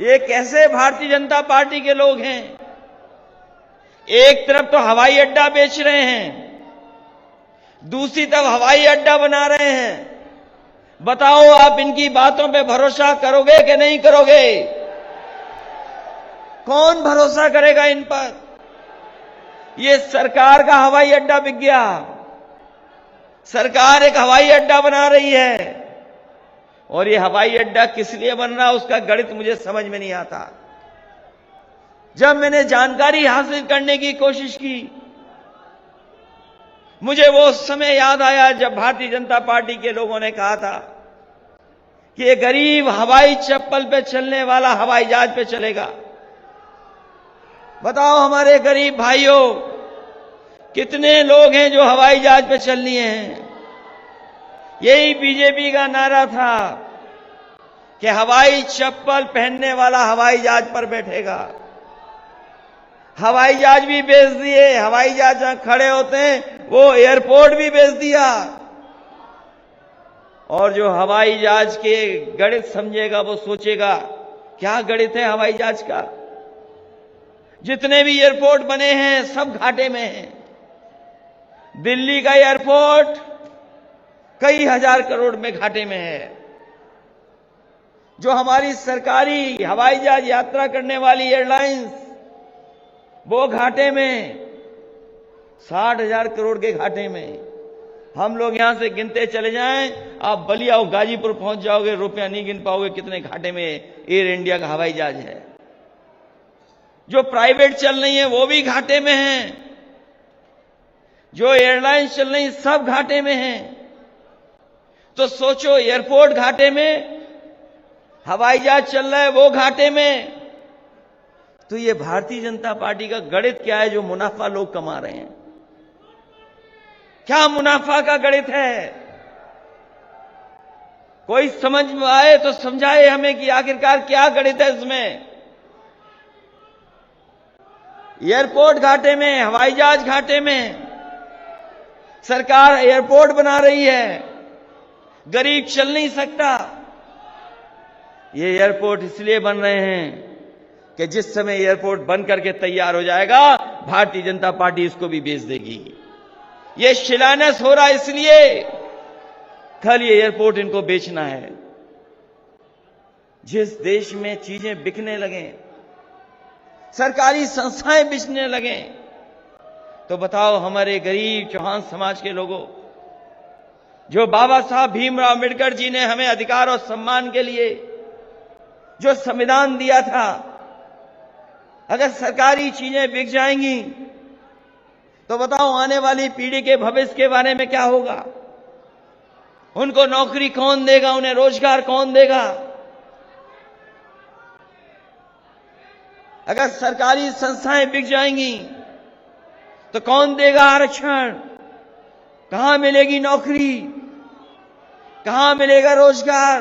ये कैसे भारतीय जनता पार्टी के लोग हैं? एक तरफ तो हवाई अड्डा बेच रहे हैं, दूसरी तरफ हवाई अड्डा बना रहे हैं। बताओ, आप इनकी बातों पे भरोसा करोगे कि नहीं करोगे? कौन भरोसा करेगा इन पर? ये सरकार का हवाई अड्डा बिक गया। सरकार एक हवाई अड्डा बना रही है, और ये हवाई अड्डा किस लिए बन रहा है उसका गणित मुझे समझ में नहीं आता। जब मैंने जानकारी हासिल करने की कोशिश की, मुझे वो समय याद आया जब भारतीय जनता पार्टी के लोगों ने कहा था कि ये गरीब हवाई चप्पल पे चलने वाला हवाई जहाज पे चलेगा। बताओ हमारे गरीब भाइयों, कितने लोग हैं जो हवाई जहाज पे चल लिए हैं? यही बीजेपी का नारा था कि हवाई चप्पल पहनने वाला हवाई जहाज पर बैठेगा। हवाई जहाज भी बेच दिए, हवाई जहाज जहां खड़े होते हैं वो एयरपोर्ट भी बेच दिया। और जो हवाई जहाज के गणित समझेगा वो सोचेगा क्या गणित है हवाई जहाज का। जितने भी एयरपोर्ट बने हैं सब घाटे में हैं। दिल्ली का एयरपोर्ट कई हजार करोड़ में घाटे में है। जो हमारी सरकारी हवाई जहाज यात्रा करने वाली एयरलाइंस वो घाटे में, 60,000 करोड़ के घाटे में। हम लोग यहां से गिनते चले जाएं, आप बलिया और गाजीपुर पहुंच जाओगे, रुपया नहीं गिन पाओगे कितने घाटे में एयर इंडिया का हवाई जहाज है। जो प्राइवेट चल रही है वो भी घाटे में हैं। जो एयरलाइंस चल रही सब घाटे में हैं। तो सोचो, एयरपोर्ट घाटे में, हवाई जहाज चल रहा है वो घाटे में, तो ये भारतीय जनता पार्टी का गणित क्या है जो मुनाफा लोग कमा रहे हैं? क्या मुनाफा का गणित है? कोई समझ में आए तो समझाए हमें कि आखिरकार क्या गणित है इसमें। एयरपोर्ट घाटे में, हवाई जहाज घाटे में, सरकार एयरपोर्ट बना रही है, गरीब चल नहीं सकता। ये एयरपोर्ट इसलिए बन रहे हैं कि जिस समय एयरपोर्ट बन करके तैयार हो जाएगा भारतीय जनता पार्टी इसको भी बेच देगी। ये शिलान्यास हो रहा है इसलिए कल ये एयरपोर्ट इनको बेचना है। जिस देश में चीजें बिकने लगे, सरकारी संस्थाएं बिकने लगे, तो बताओ हमारे गरीब चौहान समाज के लोगों, जो बाबा साहब भीमराव अम्बेडकर जी ने हमें अधिकार और सम्मान के लिए जो संविधान दिया था, अगर सरकारी चीजें बिक जाएंगी तो बताओ आने वाली पीढ़ी के भविष्य के बारे में क्या होगा? उनको नौकरी कौन देगा? उन्हें रोजगार कौन देगा? अगर सरकारी संस्थाएं बिक जाएंगी तो कौन देगा आरक्षण? कहां मिलेगी नौकरी? कहां मिलेगा रोजगार?